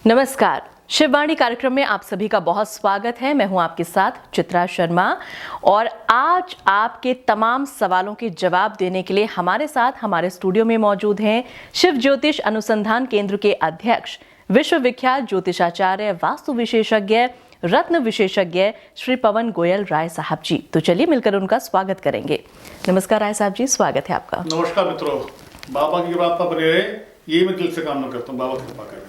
नमस्कार, शिववाणी कार्यक्रम में आप सभी का बहुत स्वागत है। मैं हूं आपके साथ चित्रा शर्मा और आज आपके तमाम सवालों के जवाब देने के लिए हमारे साथ हमारे स्टूडियो में मौजूद हैं शिव ज्योतिष अनुसंधान केंद्र के अध्यक्ष, विश्वविख्यात ज्योतिषाचार्य, वास्तु विशेषज्ञ, रत्न विशेषज्ञ श्री पवन गोयल राय साहब जी। तो चलिए मिलकर उनका स्वागत करेंगे। नमस्कार राय साहब जी, स्वागत है आपका। नमस्कार मित्रों, बाबा की कृपा पर बने रहे, ये मैं दिल से कामना करता हूँ, बाबा की कृपा करें।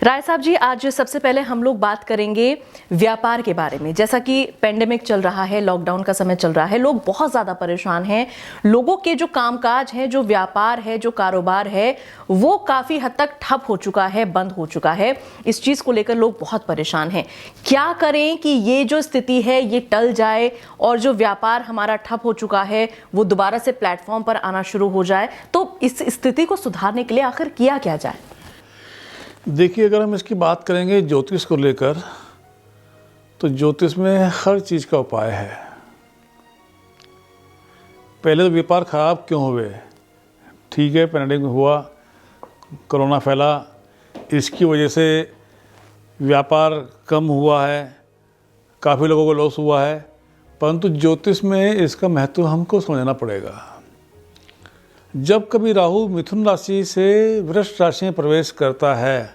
राय साहब जी, आज सबसे पहले हम लोग बात करेंगे व्यापार के बारे में। जैसा कि पेंडेमिक चल रहा है, लॉकडाउन का समय चल रहा है, लोग बहुत ज़्यादा परेशान हैं। लोगों के जो कामकाज है, जो व्यापार है, जो कारोबार है, वो काफ़ी हद तक ठप हो चुका है, बंद हो चुका है। इस चीज़ को लेकर लोग बहुत परेशान हैं। क्या करें कि ये जो स्थिति है ये टल जाए और जो व्यापार हमारा ठप हो चुका है वो दोबारा से प्लेटफॉर्म पर आना शुरू हो जाए? तो इस स्थिति को सुधारने के लिए आखिर किया क्या जाए? देखिए, अगर हम इसकी बात करेंगे ज्योतिष को लेकर, तो ज्योतिष में हर चीज़ का उपाय है। पहले तो व्यापार खराब क्यों हुए? ठीक है, पैंडेमिक हुआ, कोरोना फैला, इसकी वजह से व्यापार कम हुआ है, काफ़ी लोगों को लॉस हुआ है। परंतु ज्योतिष में इसका महत्व हमको समझना पड़ेगा। जब कभी राहु मिथुन राशि से वृष राशि में प्रवेश करता है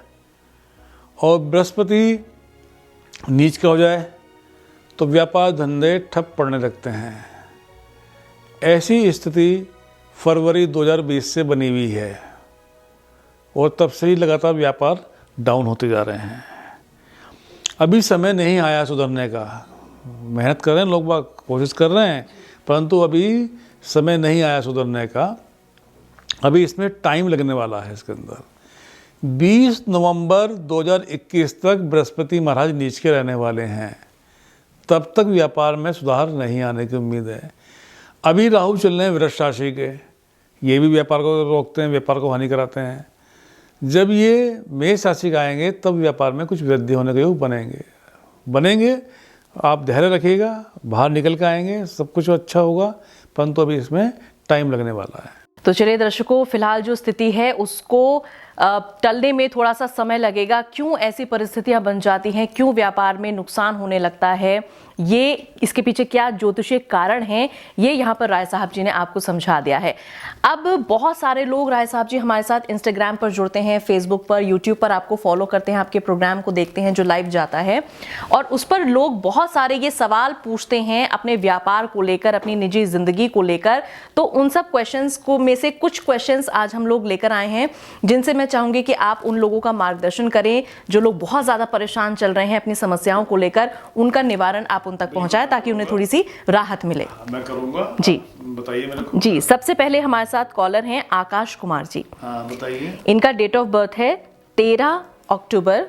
और बृहस्पति नीच का हो जाए तो व्यापार धंधे ठप पड़ने लगते हैं। ऐसी स्थिति फरवरी 2020 से बनी हुई है और तब से ही लगातार व्यापार डाउन होते जा रहे हैं। अभी समय नहीं आया सुधरने का। मेहनत कर रहे हैं लोग, कोशिश कर रहे हैं, परंतु अभी समय नहीं आया सुधरने का। अभी इसमें टाइम लगने वाला है। इसके अंदर 20 नवंबर 2021 तक बृहस्पति महाराज नीच के रहने वाले हैं। तब तक व्यापार में सुधार नहीं आने की उम्मीद है। अभी राहु चल रहे हैं वृष राशि के, ये भी व्यापार को रोकते हैं, व्यापार को हानि कराते हैं। जब ये मेष राशि का आएंगे तब व्यापार में कुछ वृद्धि होने के योग बनेंगे। आप धैर्य रखिएगा, बाहर निकल के आएंगे, सब कुछ अच्छा होगा, परंतु अभी इसमें टाइम लगने वाला है। तो चलिए दर्शकों, फिलहाल जो स्थिति है उसको टलने में थोड़ा सा समय लगेगा। क्यों ऐसी परिस्थितियां बन जाती हैं, क्यों व्यापार में नुकसान होने लगता है, ये इसके पीछे क्या ज्योतिषीय कारण हैं, ये यहाँ पर राय साहब जी ने आपको समझा दिया है। अब बहुत सारे लोग राय साहब जी हमारे साथ इंस्टाग्राम पर जुड़ते हैं, फेसबुक पर, यूट्यूब पर आपको फॉलो करते हैं, आपके प्रोग्राम को देखते हैं जो लाइव जाता है, और उस पर लोग बहुत सारे ये सवाल पूछते हैं अपने व्यापार को लेकर, अपनी निजी जिंदगी को लेकर। तो उन सब क्वेश्चंस को में से कुछ क्वेश्चंस आज हम लोग लेकर आए हैं, जिनसे मैं चाहूंगी कि आप उन लोगों का मार्गदर्शन करें जो लोग बहुत ज्यादा परेशान चल रहे हैं अपनी समस्याओं को लेकर, उनका निवारण आप उन तक पहुंचाएं ताकि उन्हें थोड़ी सी राहत मिले। मैं करूंगा जी, बताइए मेरे को। जी, सबसे पहले हमारे साथ कॉलर हैं आकाश कुमार जी। हाँ, बताइए। इनका डेट ऑफ बर्थ है 13 अक्टूबर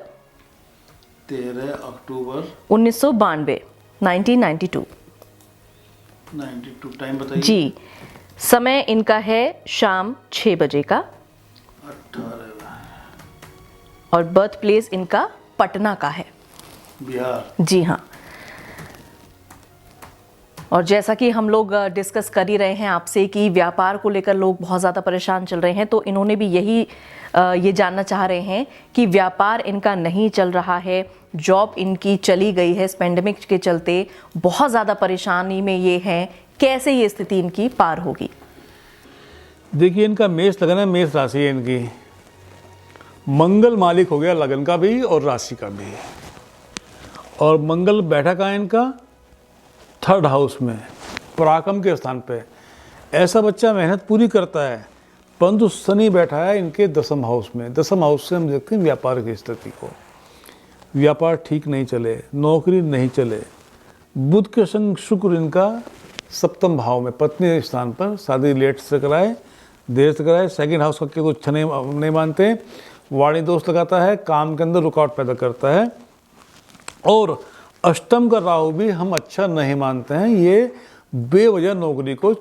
1992, 1992। टाइम बताइए जी, समय इनका है शाम 6 बजे का 18 और बर्थ प्लेस इनका पटना का है, बिहार। जी हाँ। और जैसा कि हम लोग डिस्कस कर ही रहे हैं आपसे कि व्यापार को लेकर लोग बहुत ज़्यादा परेशान चल रहे हैं, तो इन्होंने भी ये जानना चाह रहे हैं कि व्यापार इनका नहीं चल रहा है, जॉब इनकी चली गई है, इस पेंडेमिक के चलते बहुत ज़्यादा परेशानी में ये हैं, कैसे ये स्थिति इनकी पार होगी? देखिए, इनका मेष लगन है, मेष राशि है इनकी। मंगल मालिक हो गया लगन का भी और राशि का भी, और मंगल बैठा का है इनका 3rd हाउस में, पराक्रम के स्थान पे। ऐसा बच्चा मेहनत पूरी करता है, परंतु शनि बैठा है इनके 10th हाउस में। 10th हाउस से हम देखते हैं व्यापार की स्थिति को। व्यापार ठीक नहीं चले, नौकरी नहीं चले। बुध के संग शुक्र इनका 7th भाव में, पत्नी स्थान पर। शादी लेट से कराए, देर से कराए, 2nd हाउस का कुछ अच्छा नहीं मानते, वाणी दोष लगाता है, काम के अंदर रुकावट पैदा करता है। और अष्टम का राहु भी हम अच्छा नहीं मानते हैं, ये बेवजह नौकरी को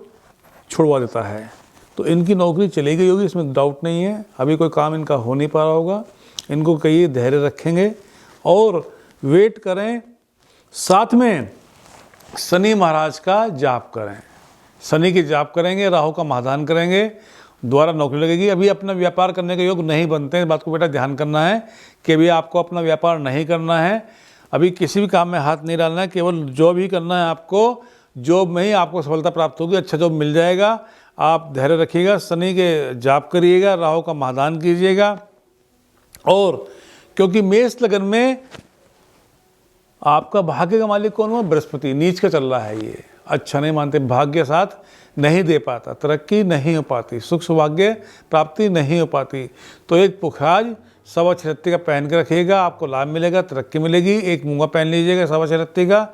छुड़वा देता है। तो इनकी नौकरी चली गई होगी, इसमें डाउट नहीं है। अभी कोई काम इनका हो नहीं पा रहा होगा। इनको कहिए धैर्य रखेंगे और वेट करें। साथ में शनि महाराज का जाप करें, शनि की जाप करेंगे, राहु का महादान करेंगे दोबारा नौकरी लगेगी। अभी अपना व्यापार करने के योग नहीं बनते हैं, इस बात को बेटा ध्यान करना है कि अभी आपको अपना व्यापार नहीं करना है, अभी किसी भी काम में हाथ नहीं डालना है, केवल जॉब ही करना है आपको। जॉब में ही आपको सफलता प्राप्त होगी, अच्छा जॉब मिल जाएगा। आप धैर्य रखिएगा, शनि के जाप करिएगा, राहु का महादान कीजिएगा। और क्योंकि मेष लगन में आपका भाग्य का मालिक कौन हुआ? बृहस्पति। नीच का चल रहा है, ये अच्छा नहीं मानते, भाग्य साथ नहीं दे पाता, तरक्की नहीं हो पाती, सुख सौभाग्य प्राप्ति नहीं हो पाती। तो एक पुखाज 6.25 रत्ती का पहन के रखिएगा, आपको लाभ मिलेगा, तरक्की मिलेगी। एक मूंगा पहन लीजिएगा 6.25 रत्ती का।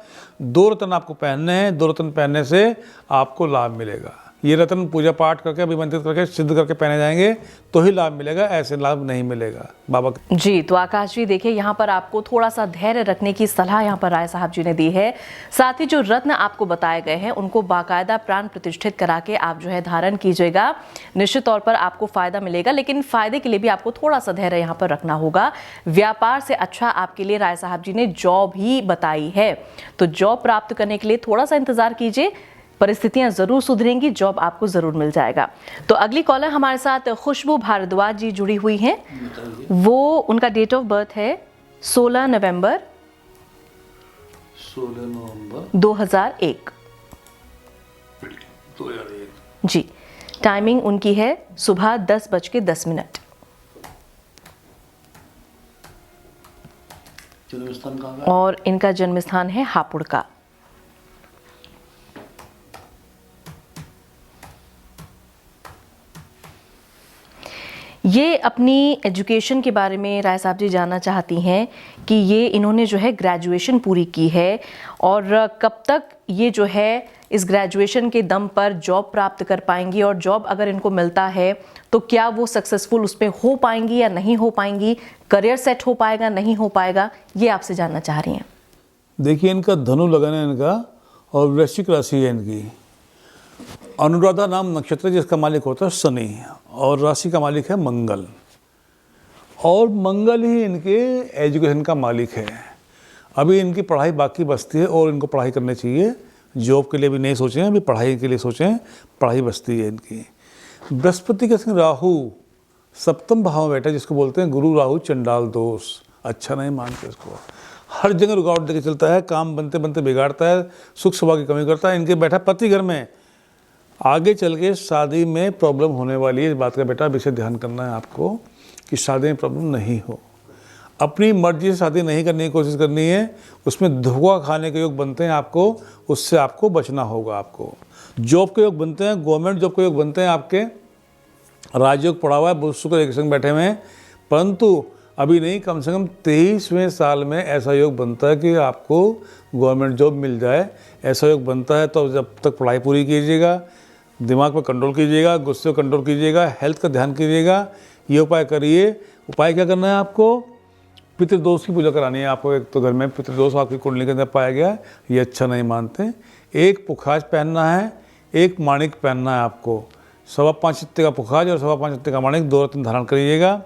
2 रत्न आपको पहनने हैं, 2 रत्न पहनने से आपको लाभ मिलेगा। ये रत्न पूजा पाठ करके अभिमंत्रित करके सिद्ध करके पहने जाएंगे तो ही लाभ मिलेगा, ऐसे लाभ नहीं मिलेगा बाबा। जी, तो आकाश जी देखिए, यहाँ पर आपको थोड़ा सा धैर्य रखने की सलाह यहाँ पर राय साहब जी ने दी है। साथ ही जो रत्न आपको बताए गए हैं उनको बाकायदा प्राण प्रतिष्ठित करा के आप जो है धारण कीजिएगा, निश्चित तौर पर आपको फायदा मिलेगा। लेकिन फायदे के लिए भी आपको थोड़ा सा धैर्य यहाँ पर रखना होगा। व्यापार से अच्छा आपके लिए राय साहब जी ने जॉब ही बताई है, तो जॉब प्राप्त करने के लिए थोड़ा सा इंतजार कीजिए, परिस्थितियां जरूर सुधरेंगी, जॉब आपको जरूर मिल जाएगा। तो अगली कॉलर हमारे साथ खुशबू भारद्वाज जी जुड़ी हुई हैं। वो उनका डेट ऑफ बर्थ है 16 नवंबर 2001 जी। टाइमिंग उनकी है सुबह 10:10। और इनका जन्म स्थान है हापुड़ का। ये अपनी एजुकेशन के बारे में राय साहब जी जानना चाहती हैं कि ये इन्होंने जो है ग्रेजुएशन पूरी की है और कब तक ये जो है इस ग्रेजुएशन के दम पर जॉब प्राप्त कर पाएंगी, और जॉब अगर इनको मिलता है तो क्या वो सक्सेसफुल उसमें हो पाएंगी या नहीं हो पाएंगी, करियर सेट हो पाएगा नहीं हो पाएगा, ये आपसे जानना चाह रही हैं। देखिए, इनका धनु लगन है इनका और वृश्चिक राशि है इनकी। अनुराधा नाम नक्षत्र जिसका मालिक होता है शनि, और राशि का मालिक है मंगल, और मंगल ही इनके एजुकेशन का मालिक है। अभी इनकी पढ़ाई बाकी बचती है और इनको पढ़ाई करनी चाहिए। जॉब के लिए भी नहीं सोचें, अभी पढ़ाई के लिए सोचें, पढ़ाई बचती है इनकी। बृहस्पति के संग राहु सप्तम भाव में बैठा, जिसको बोलते हैं गुरु राहु चंडाल दोष, अच्छा नहीं मानते इसको। हर जगह रुकावट देके चलता है, काम बनते बनते बिगाड़ता है, सुख सौभाग्य की कमी करता है। इनके बैठा पति घर में, आगे चल के शादी में प्रॉब्लम होने वाली है। इस बात का बेटा विशेष ध्यान करना है आपको कि शादी में प्रॉब्लम नहीं हो। अपनी मर्जी से शादी नहीं करने की कोशिश करनी है, उसमें धोखा खाने के योग बनते हैं आपको, उससे आपको बचना होगा। आपको जॉब के योग बनते हैं, गवर्नमेंट जॉब के योग बनते हैं आपके, राजयोग पड़ा हुआ है, बुध शुक्र एक संग बैठे हुए हैं, परंतु अभी नहीं, कम से कम 23वें साल में ऐसा योग बनता है कि आपको गवर्नमेंट जॉब मिल जाए। ऐसा योग बनता है तो जब तक पढ़ाई पूरी कीजिएगा, दिमाग पर कंट्रोल कीजिएगा, गुस्से को कंट्रोल कीजिएगा, हेल्थ का ध्यान कीजिएगा, ये उपाय करिए। उपाय क्या करना है आपको? पितृदोष की पूजा करानी है आपको। एक तो घर में पितृदोष आपकी कुंडली के अंदर पाया गया है, ये अच्छा नहीं मानते। एक पुखाज पहनना है, एक माणिक पहनना है आपको। 5.25 रत्ती का पुखाज और 5.25 रत्ती का माणिक, 2 रत्न धारण करिएगा।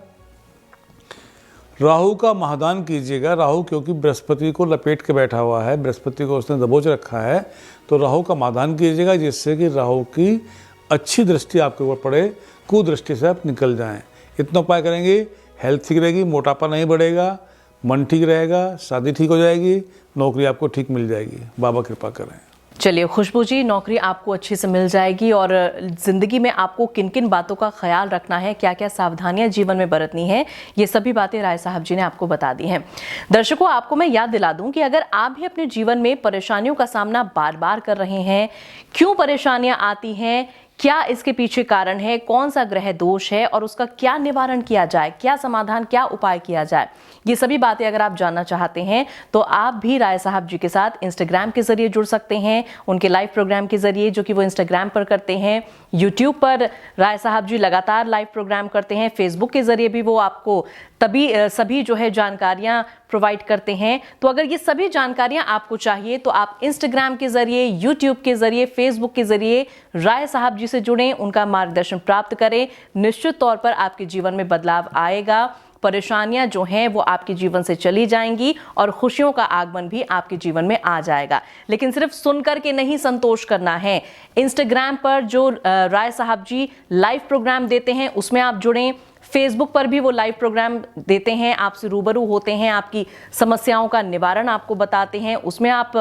राहु का महादान कीजिएगा। राहु क्योंकि बृहस्पति को लपेट के बैठा हुआ है, बृहस्पति को उसने दबोच रखा है, तो राहु का महादान कीजिएगा, जिससे कि राहु की अच्छी दृष्टि आपके ऊपर पड़े, कुदृष्टि से आप निकल जाएं। इतना उपाय करेंगे, हेल्थ ठीक रहेगी, मोटापा नहीं बढ़ेगा, मन ठीक रहेगा, शादी ठीक हो जाएगी, नौकरी आपको ठीक मिल जाएगी। बाबा कृपा करें। चलिए खुशबू जी, नौकरी आपको अच्छे से मिल जाएगी, और ज़िंदगी में आपको किन किन बातों का ख्याल रखना है, क्या क्या सावधानियां जीवन में बरतनी है, ये सभी बातें राय साहब जी ने आपको बता दी हैं। दर्शकों, आपको मैं याद दिला दूं कि अगर आप भी अपने जीवन में परेशानियों का सामना बार बार कर रहे हैं, क्यों परेशानियां आती हैं, क्या इसके पीछे कारण है, कौन सा ग्रह दोष है और उसका क्या निवारण किया जाए, क्या समाधान, क्या उपाय किया जाए, ये सभी बातें अगर आप जानना चाहते हैं तो आप भी राय साहब जी के साथ इंस्टाग्राम के जरिए जुड़ सकते हैं, उनके लाइव प्रोग्राम के जरिए जो कि वो इंस्टाग्राम पर करते हैं। यूट्यूब पर राय साहब जी लगातार लाइव प्रोग्राम करते हैं, फेसबुक के जरिए भी वो आपको सभी जो है जानकारियां प्रोवाइड करते हैं। तो अगर ये सभी जानकारियां आपको चाहिए तो आप इंस्टाग्राम के जरिए, यूट्यूब के जरिए, फेसबुक के जरिए राय साहब जी से जुड़ें, उनका मार्गदर्शन प्राप्त करें। निश्चित तौर पर आपके जीवन में बदलाव आएगा। परेशानियां जो हैं वो आपके जीवन से चली जाएंगी और खुशियों का आगमन भी आपके जीवन में आ जाएगा। लेकिन सिर्फ सुनकर के नहीं संतोष करना है। इंस्टाग्राम पर जो राय साहब जी लाइव प्रोग्राम देते हैं उसमें आप जुड़ें। फेसबुक पर भी वो लाइव प्रोग्राम देते हैं, आपसे रूबरू होते हैं, आपकी समस्याओं का निवारण आपको बताते हैं, उसमें आप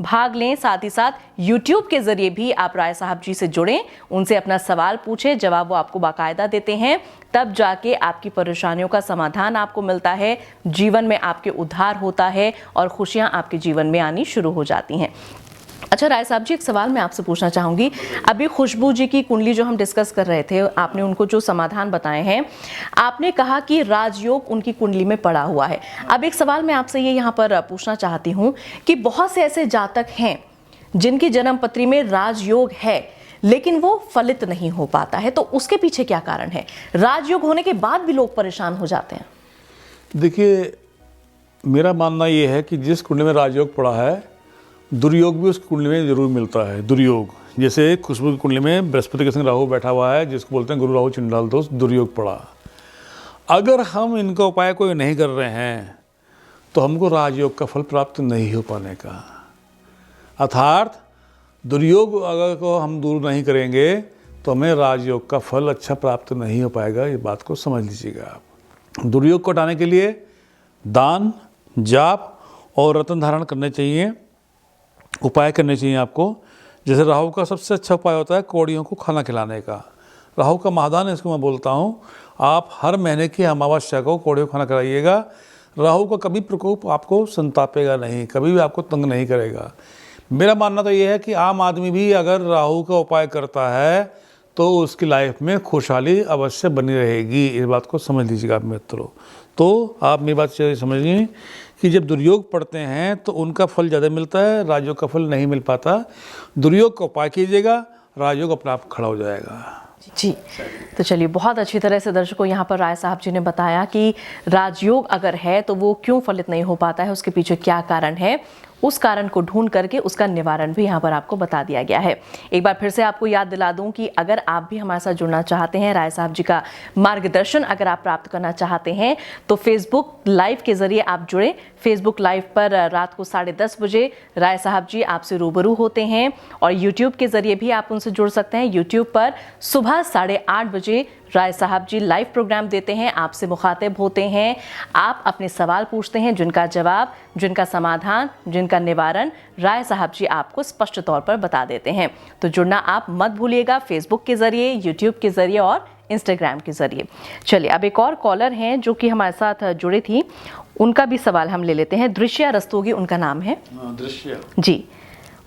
भाग लें। साथ ही साथ यूट्यूब के जरिए भी आप राय साहब जी से जुड़ें, उनसे अपना सवाल पूछें, जवाब वो आपको बाकायदा देते हैं। तब जाके आपकी परेशानियों का समाधान आपको मिलता है, जीवन में आपके उद्धार होता है और खुशियां आपके जीवन में आनी शुरू हो जाती हैं। अच्छा राय साहब जी, एक सवाल मैं आपसे पूछना चाहूंगी। अभी खुशबू जी की कुंडली जो हम डिस्कस कर रहे थे, आपने उनको जो समाधान बताए हैं, आपने कहा कि राजयोग उनकी कुंडली में पड़ा हुआ है। अब एक सवाल मैं आपसे ये यहाँ पर पूछना चाहती हूँ कि बहुत से ऐसे जातक हैं जिनकी जन्म पत्री में राजयोग है लेकिन वो फलित नहीं हो पाता है, तो उसके पीछे क्या कारण है? राजयोग होने के बाद भी लोग परेशान हो जाते हैं। देखिए, मेरा मानना ये है कि जिस कुंडली में राजयोग पड़ा है, दुर्योग भी उस कुंडली में जरूर मिलता है। दुर्योग जैसे खुशबू की कुंडली में बृहस्पति के संग राहु बैठा हुआ है, जिसको बोलते हैं गुरु राहु चंडाल दोष, दुर्योग पड़ा। अगर हम इनका उपाय कोई नहीं कर रहे हैं तो हमको राजयोग का फल प्राप्त नहीं हो पाने का, अर्थात दुर्योग अगर को हम दूर नहीं करेंगे तो हमें राजयोग का फल अच्छा प्राप्त नहीं हो पाएगा। ये बात को समझ लीजिएगा आप। दुर्योग को हटाने के लिए दान, जाप और रत्न धारण करने चाहिए, उपाय करने चाहिए आपको। जैसे राहु का सबसे अच्छा उपाय होता है कौड़ियों को खाना खिलाने का। राहु का महादान है, इसको मैं बोलता हूँ। आप हर महीने की अमावस्या को कौड़ियों को खाना खिलाइएगा। राहु का कभी प्रकोप आपको संतापेगा नहीं, कभी भी आपको तंग नहीं करेगा। मेरा मानना तो ये है कि आम आदमी भी अगर राहु का उपाय करता है तो उसकी लाइफ में खुशहाली अवश्य बनी रहेगी। इस बात को समझ लीजिएगा आप मित्रों। तो आप मेरी बात समझिए कि जब दुर्योग पड़ते हैं तो उनका फल ज़्यादा मिलता है, राजयोग का फल नहीं मिल पाता। दुर्योग का उपाय कीजिएगा, राजयोग अपने आप खड़ा हो जाएगा। जी, तो चलिए, बहुत अच्छी तरह से दर्शकों यहाँ पर राय साहब जी ने बताया कि राजयोग अगर है तो वो क्यों फलित नहीं हो पाता है, उसके पीछे क्या कारण है। उस कारण को ढूंढ करके उसका निवारण भी यहाँ पर आपको बता दिया गया है। एक बार फिर से आपको याद दिला दूं कि अगर आप भी हमारे साथ जुड़ना चाहते हैं, राय साहब जी का मार्गदर्शन अगर आप प्राप्त करना चाहते हैं तो फेसबुक लाइव के जरिए आप जुड़े। फेसबुक लाइव पर रात को 10:30 बजे राय साहब जी आपसे रूबरू होते हैं और यूट्यूब के जरिए भी आप उनसे जुड़ सकते हैं। यूट्यूब पर सुबह 8:30 बजे राय साहब जी लाइव प्रोग्राम देते हैं, आपसे मुखातिब होते हैं, आप अपने सवाल पूछते हैं, जिनका जवाब, जिनका समाधान, जिनका निवारण राय साहब जी आपको स्पष्ट तौर पर बता देते हैं। तो जुड़ना आप मत भूलिएगा, फेसबुक के जरिए, यूट्यूब के जरिए और इंस्टाग्राम के जरिए। चलिए, अब एक और कॉलर हैं जो कि हमारे साथ जुड़े थी, उनका भी सवाल हम ले लेते हैं। दृश्या रस्तोगी उनका नाम है। दृश्या जी,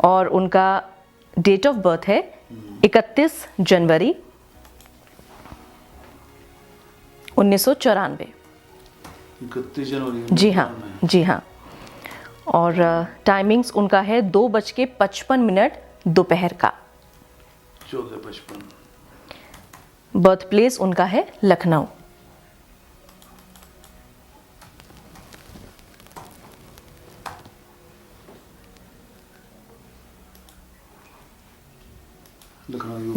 और उनका डेट ऑफ बर्थ है 31 जनवरी 1994। 31 जनवरी। जी हाँ, जी हाँ। और टाइमिंग्स उनका है 2:55 दोपहर का। 14:55। बर्थ प्लेस उनका है लखनऊ।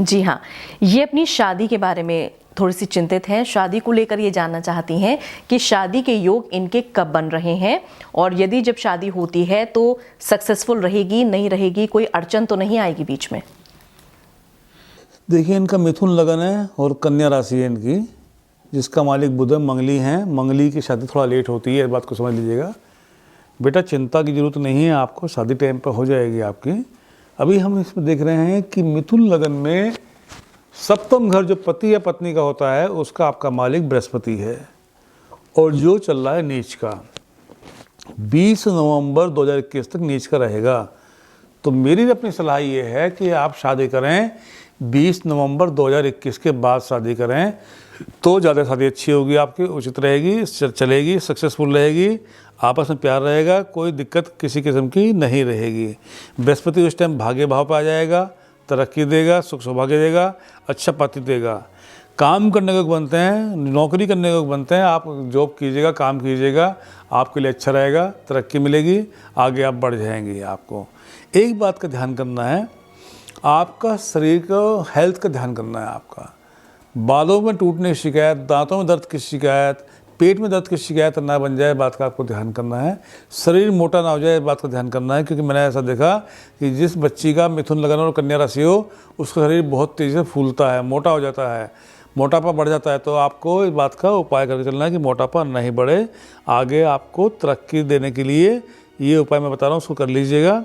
जी हाँ, ये अपनी शादी के बारे में थोड़ी सी चिंतित हैं। शादी को लेकर ये जानना चाहती हैं कि शादी के योग इनके कब बन रहे हैं और यदि जब शादी होती है तो सक्सेसफुल रहेगी, नहीं रहेगी, कोई अड़चन तो नहीं आएगी बीच में। देखिए, इनका मिथुन लगन है और कन्या राशि है इनकी, जिसका मालिक बुध मंगली हैं। मंगली की शादी थोड़ा लेट होती है, इस बात को समझ लीजिएगा। बेटा, चिंता की जरूरत नहीं है आपको, शादी टाइम पर हो जाएगी आपकी। अभी हम इसमें देख रहे हैं कि मिथुन लगन में सप्तम घर जो पति या पत्नी का होता है उसका आपका मालिक बृहस्पति है और जो चल रहा है नीच का। 20 नवंबर 2021 तक नीच का रहेगा। तो मेरी अपनी सलाह ये है कि आप शादी करें 20 नवंबर 2021 के बाद शादी करें तो ज़्यादा शादी अच्छी होगी आपकी, उचित रहेगी, चलेगी, सक्सेसफुल रहेगी, आपस में प्यार रहेगा, कोई दिक्कत किसी किस्म की नहीं रहेगी। बृहस्पति उस टाइम भाग्य भाव पर आ जाएगा, तरक्की देगा, सुख सौभाग्य देगा, अच्छा पति देगा। काम करने को बनते हैं, नौकरी करने को बनते हैं, आप जॉब कीजिएगा, काम कीजिएगा, आपके लिए अच्छा रहेगा, तरक्की मिलेगी, आगे आप बढ़ जाएंगे। आपको एक बात का ध्यान करना है, आपका शरीर का हेल्थ का ध्यान करना है। आपका बालों में टूटने की शिकायत, दांतों में दर्द की शिकायत, पेट में दर्द की शिकायत ना बन जाए, बात का आपको ध्यान करना है। शरीर मोटा ना हो जाए, बात का ध्यान करना है, क्योंकि मैंने ऐसा देखा कि जिस बच्ची का मिथुन लगन और कन्या राशि हो उसका शरीर बहुत तेज़ी से फूलता है, मोटा हो जाता है, मोटापा बढ़ जाता है। तो आपको इस बात का उपाय करके चलना है कि मोटापा नहीं बढ़े। आगे आपको तरक्की देने के लिए ये उपाय मैं बता रहा हूँ, उसको कर लीजिएगा।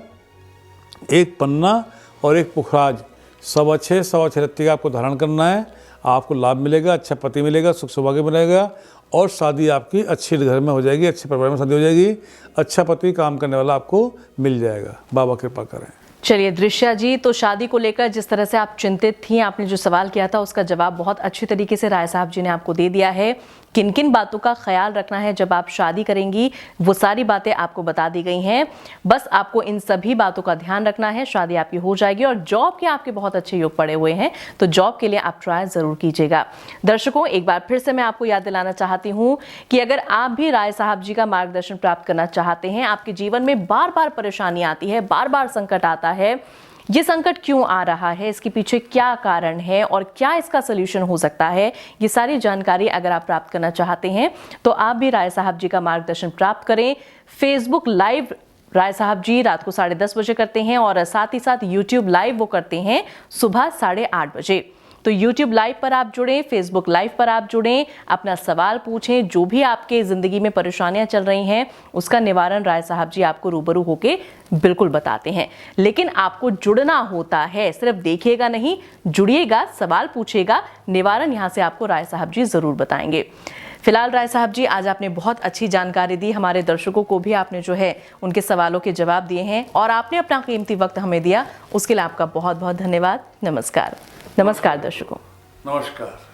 एक पन्ना और एक पुखराज 6.25 रत्ती का आपको धारण करना है। आपको लाभ मिलेगा, अच्छा पति मिलेगा, सुख सौभाग्य मिलेगा और शादी आपकी अच्छी घर में हो जाएगी, अच्छे परिवार में शादी हो जाएगी, अच्छा पति काम करने वाला आपको मिल जाएगा। बाबा कृपा करें। चलिए दृश्या जी, तो शादी को लेकर जिस तरह से आप चिंतित थी, आपने जो सवाल किया था उसका जवाब बहुत अच्छी तरीके से राय साहब जी ने आपको दे दिया है। किन किन बातों का ख्याल रखना है जब आप शादी करेंगी, वो सारी बातें आपको बता दी गई हैं। बस आपको इन सभी बातों का ध्यान रखना है, शादी आपकी हो जाएगी। और जॉब के आपके बहुत अच्छे योग पड़े हुए हैं, तो जॉब के लिए आप ट्राई जरूर कीजिएगा। दर्शकों, एक बार फिर से मैं आपको याद दिलाना चाहती हूँ कि अगर आप भी राय साहब जी का मार्गदर्शन प्राप्त करना चाहते हैं, आपके जीवन में बार बार परेशानी आती है, बार बार संकट आता है, ये संकट क्यों आ रहा है, इसके पीछे क्या कारण है और क्या इसका सलूशन हो सकता है, ये सारी जानकारी अगर आप प्राप्त करना चाहते हैं तो आप भी राय साहब जी का मार्गदर्शन प्राप्त करें। फेसबुक लाइव राय साहब जी रात को 10:30 बजे करते हैं और साथ ही साथ यूट्यूब लाइव वो करते हैं सुबह 8:30 बजे। तो YouTube लाइव पर आप जुड़ें, Facebook लाइव पर आप जुड़ें, अपना सवाल पूछें, जो भी आपके ज़िंदगी में परेशानियां चल रही हैं उसका निवारण राय साहब जी आपको रूबरू होके बिल्कुल बताते हैं। लेकिन आपको जुड़ना होता है, सिर्फ देखिएगा नहीं, जुड़िएगा, सवाल पूछेगा, निवारण यहाँ से आपको राय साहब जी ज़रूर बताएंगे। फिलहाल राय साहब जी, आज आपने बहुत अच्छी जानकारी दी, हमारे दर्शकों को भी आपने जो है उनके सवालों के जवाब दिए हैं और आपने अपना कीमती वक्त हमें दिया, उसके लिए आपका बहुत बहुत धन्यवाद। नमस्कार। नमस्कार दर्शकों। नमस्कार।